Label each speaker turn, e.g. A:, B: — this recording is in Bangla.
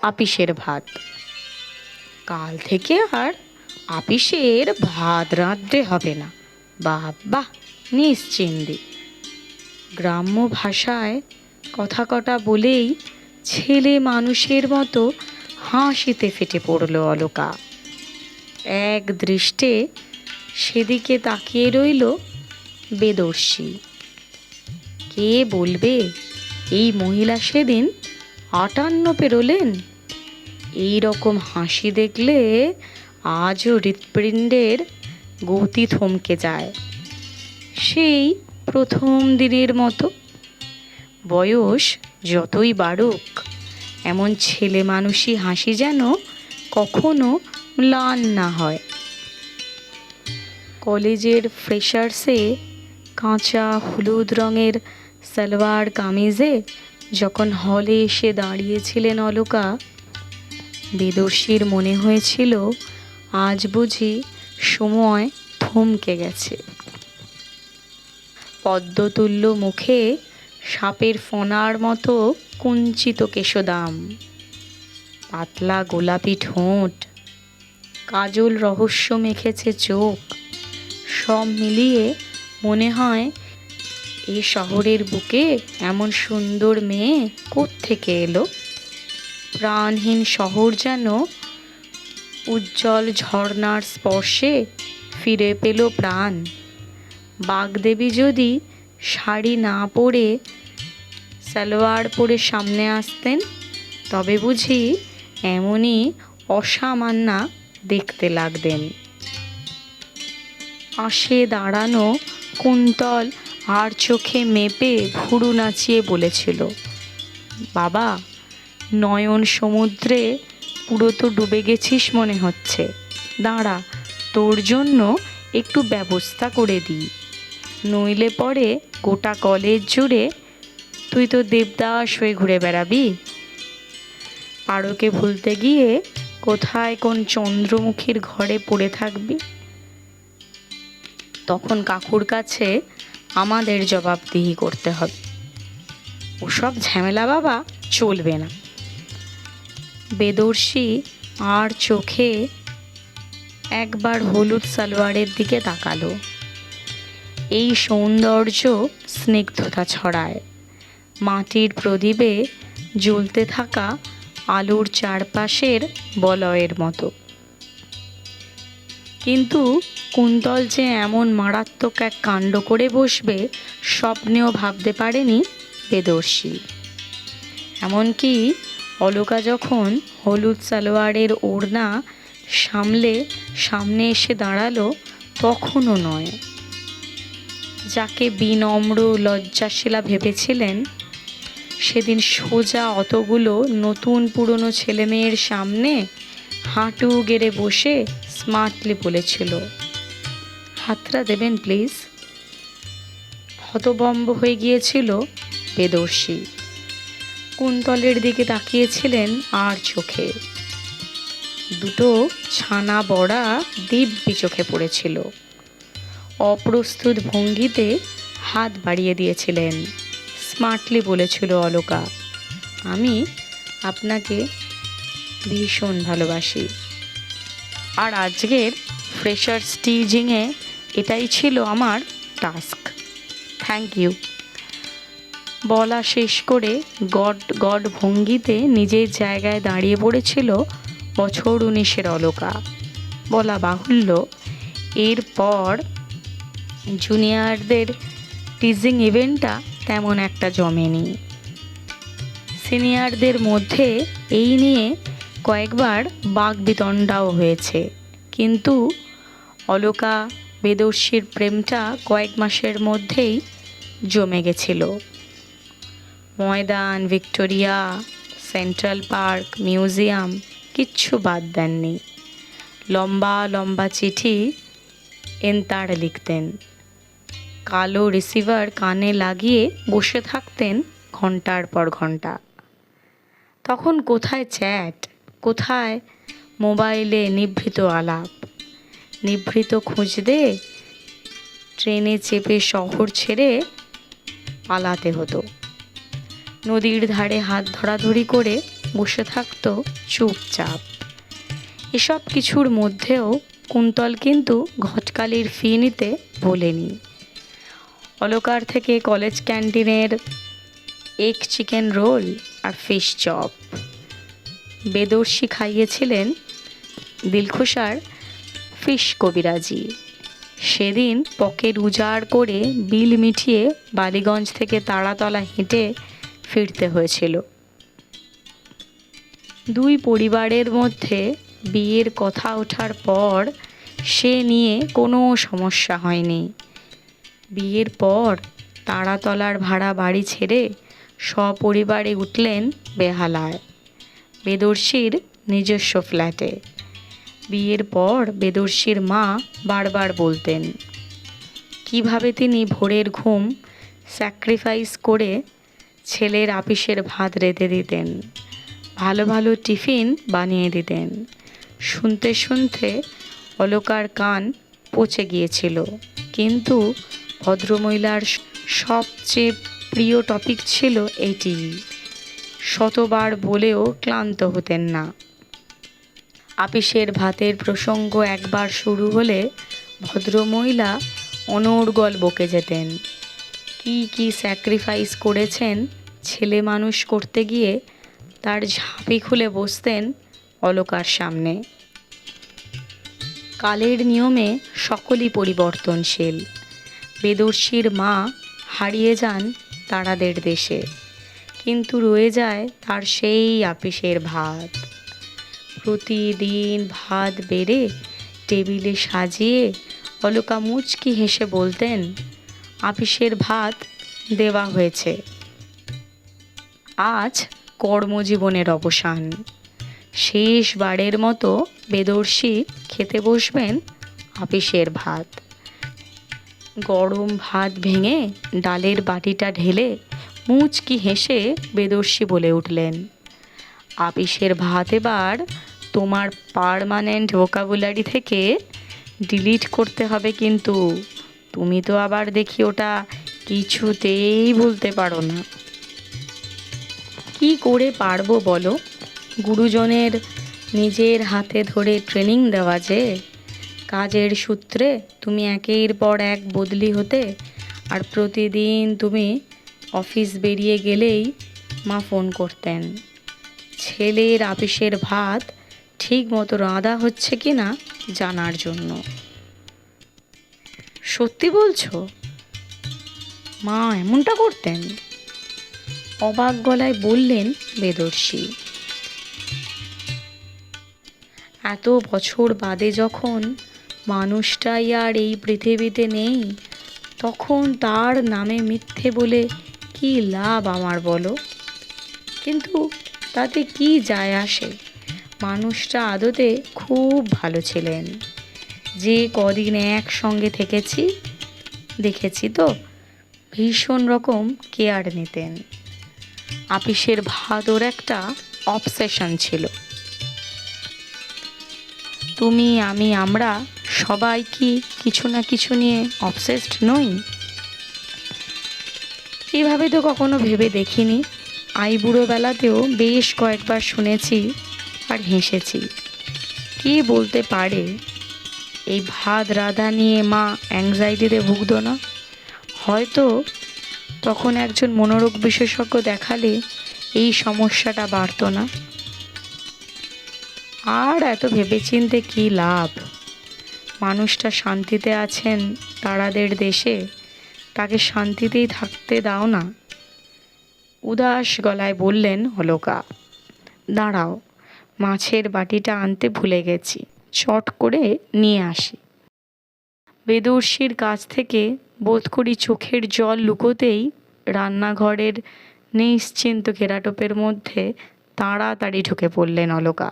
A: আপিসের ভাত। কাল থেকে আর আপিসের ভাত রাঁধতে হবে না, বাবা নিশ্চিন্দি। গ্রাম্য ভাষায় কথা কটা বলেই ছেলে মানুষের মতো হাসিতে ফেটে পড়ল অলকা। এক দৃষ্টে সেদিকে তাকিয়ে রইল বেদর্শী। কে বলবে এই মহিলা সেদিন 58 পেরোলেন? এই রকম হাসি দেখলে আজও হৃৎপিণ্ডের গতি থমকে যায়, সেই প্রথম দিনের মতো। বয়স যতই বাড়ুক, এমন ছেলে মানুষই হাসি যেন কখনো ম্লান না হয়। কলেজের ফ্রেশার্সে কাঁচা হলুদ রঙের সালোয়ার কামিজে যখন হলে এসে দাঁড়িয়েছিলেন অলকা, বেদর্শীর মনে হয়েছিল আজ বুঝি সময় থমকে গেছে। পদ্মতুল্য মুখে সাপের ফণার মতো কুঞ্চিত কেশদাম, পাতলা গোলাপি ঠোঁট, কাজল রহস্য মেখেছে চোখ। সব মিলিয়ে মনে হয় এ শহরের বুকে এমন সুন্দর মেয়ে কোত্থেকে এলো। প্রাণহীন শহর যেন উজ্জ্বল ঝর্ণার স্পর্শে ফিরে পেল প্রাণ। বাগদেবী যদি শাড়ি না পরে সালোয়ার পরে সামনে আসতেন, তবে বুঝি এমনই অসামান্যা দেখতে লাগতেন। পাশে দাঁড়ানো কুন্তল আর চোখে মেপে ভুরু নাচিয়ে বলেছিল, বাবা নয়ন সমুদ্রে পুরো তো ডুবে গেছিস মনে হচ্ছে, দাঁড়া তোর জন্য একটু ব্যবস্থা করে দিই, নইলে পরে গোটা কলেজ জুড়ে তুই তো দেবদাস হয়ে ঘুরে বেড়াবি। পারোকে ভুলতে গিয়ে কোথায় কোন চন্দ্রমুখীর ঘরে পড়ে থাকবি। তখন কাকুর কাছে আমাদের জবাবদিহি করতে হবে। ওসব ঝামেলা বাবা চলবে না। বেদর্শী আর চোখে একবার হলুদ সালোয়ারের দিকে তাকালো। এই সৌন্দর্য স্নিগ্ধতা ছড়ায় মাটির প্রদীপে জ্বলতে থাকা আলোর চারপাশের বলয়ের মতো। কিন্তু কুন্তল যে এমন মারাত্মক এক কাণ্ড করে বসবে স্বপ্নেও ভাবতে পারেনি বেদর্শী। এমনকি অলকা যখন হলুদ সালোয়ারের ওড়না সামনে এসে দাঁড়ালো, তখনও নয়। যাকে বিনম্র লজ্জাশীলা ভেবেছিলেন, সেদিন সোজা অতগুলো নতুন পুরনো ছেলেমেয়ের সামনে হাঁটু গেড়ে বসে স্মার্টলি বলেছিল, হাতটা দেবেন প্লিজ। হতভম্ব হয়ে গিয়েছিল বেদর্শী। কুন্তলের দিকে তাকিয়েছিলেন আর চোখে দুটো ছানা বড়া দিব্যি চোখে পড়েছিল। অপ্রস্তুত ভঙ্গিতে হাত বাড়িয়ে দিয়েছিলেন। স্মার্টলি বলেছিল অলকা, আমি আপনাকে ভীষণ ভালোবাসি। আর আজকের ফ্রেশার্স টিজিংয়ে এটাই ছিল আমার টাস্ক। Thank you. বলা শেষ করে গড ভঙ্গিতে নিজের জায়গায় দাঁড়িয়ে পড়েছিল বছর 19-এর অলকা। বলা বাহুল্য, এরপর জুনিয়রদের টিজিং ইভেন্টটা তেমন একটা জমেনি। সিনিয়রদের মধ্যে এই নিয়ে কয়েকবার বাকবিতণ্ডাও হয়েছে, কিন্তু অলকা বেদর্শীর প্রেমটা কয়েক মাসের মধ্যেই জমে গেছিল। ময়দান, ভিক্টোরিয়া, সেন্ট্রাল পার্ক, মিউজিয়াম কিচ্ছু বাদ দেননি। লম্বা লম্বা চিঠি এনতার লিখতেন। কালো রিসিভার কানে লাগিয়ে বসে থাকতেন ঘন্টার পর ঘন্টা। তখন কোথায় চ্যাট, কোথায় মোবাইলে নিভৃত আলাপ। নিভৃত খুঁজতে ট্রেনে চেপে শহর ছেড়ে পালাতে হতো। নদীর ধারে হাত ধরাধরি করে বসে থাকতো চুপচাপ। এসব কিছুর মধ্যেও কুন্তল কিন্তু ঘটকালির ফি নিতে ভোলেনি। অলকার থেকে কলেজ ক্যান্টিনের এগ চিকেন রোল আর ফিশ চপ বেদর্শী খাইয়েছিলেন দিলখুশার ফিশ কবিরাজি। সেদিন পকেট উজাড় করে বিল মিটিয়ে বালিগঞ্জ থেকে তারাতলা হেঁটে ফিরতে হয়েছিল। দুই পরিবারের মধ্যে বিয়ের কথা ওঠার পর সে নিয়ে কোনো সমস্যা হয়নি। বিয়ের পর তারাতলার ভাড়া বাড়ি ছেড়ে সপরিবারে উঠলেন বেহালায়, বেদর্শীর নিজস্ব ফ্ল্যাটে। বিয়ের পর বেদর্শীর মা বারবার বলতেন কিভাবে তিনি ভোরের ঘুম স্যাক্রিফাইস করে ছেলের আপিসের ভাত রেঁধে দিতেন, ভালো ভালো টিফিন বানিয়ে দিতেন। শুনতে শুনতে অলকার কান পচে গিয়েছিল, কিন্তু ভদ্রমহিলার সবচেয়ে প্রিয় টপিক ছিল এটি। শতবার বলেও ক্লান্ত হতেন না। আপিসের ভাতের প্রসঙ্গ একবার শুরু হলে ভদ্রমহিলা অনর্গল বকে যেতেন। কি কি স্যাক্রিফাইস করেছেন ছেলে মানুষ করতে গিয়ে, তার ঝাঁপি খুলে বসতেন অলকার সামনে। কালের নিয়মে সকলই পরিবর্তনশীল। বেদর্শীর মা হারিয়ে যান তারাদের দেশে, কিন্তু রয়ে যায় তার সেই আপিসের ভাত। প্রতিদিন ভাত বেড়ে টেবিলে সাজিয়ে অলকা মুচকি হেসে বলতেন, আপিসের ভাত দেওয়া হয়েছে, আজ কর্মজীবনের অবসান। শেষবারের মতো বেদর্শী খেতে বসবেন আপিসের ভাত। গরম ভাত ভেঙে ডালের বাটিটা ঢেলে মুচকি হেসে বেদর্শী বলে উঠলেন, আপিসের ভাত এবার তোমার পার্মানেন্ট ভোকাবুলারি থেকে ডিলিট করতে হবে, কিন্তু তুমি তো আবার দেখি ওটা কিছুতেই ভুলতে পারো না। কি করে পারবো বলো? গুরুজনের নিজের হাতে ধরে ট্রেনিং দেওয়া যে। কাজের সূত্রে তুমি একের পর এক বদলি হতে, আর প্রতিদিন তুমি অফিস বেরিয়ে গেলেই মা ফোন করতেন ছেলের আপিসের ভাত ঠিক মতো রাঁধা হচ্ছে কি না জানার জন্য। সত্যি বলছো? মা এমনটা করতেন? অবাক গলায় বললেন বেদর্শী। এত বছর বাদে যখন মানুষটাই আর এই পৃথিবীতে নেই, তখন তার নামে মিথ্যে বলে কি লাভ আমার বলো? কিন্তু তাতে কি যায় আসে? মানুষটা আদতে খুব ভালো ছিলেন। যে কদিন একসঙ্গে থেকেছি দেখেছি তো, ভীষণ রকম কেয়ার নিতেন। আপিসের ভাত ওর একটা অবসেশন ছিল। তুমি, আমি, আমরা সবাই কি কিছু না কিছু নিয়ে অবসেসড নই? এভাবে তো কখনো ভেবে দেখিনি। আইবুড়ো বেলাতেও বেশ কয়েকবার শুনেছি আর হেসেছি। কে বলতে পারে এই ভাত রাধা নিয়ে মা অ্যাংজাইটিতে ভুগত না? হয়তো তখন একজন মনোরোগ বিশেষজ্ঞ দেখালে এই সমস্যাটা বাড়ত না। আর এত ভেবেচিন্তে কী লাভ? মানুষটা শান্তিতে আছেন তারাদের দেশে, তাকে শান্তিতেই থাকতে দাও না। উদাস গলায় বললেন অলকা, দাঁড়াও, মাছের বাটিটা আনতে ভুলে গেছি, চট করে নিয়ে আসি। বেদর্শীর কাছ থেকে বোধ করি চোখের জল লুকোতেই রান্নাঘরের নিশ্চিন্ত কেরাটোপের মধ্যে তাড়াতাড়ি ঢুকে পড়লেন অলকা।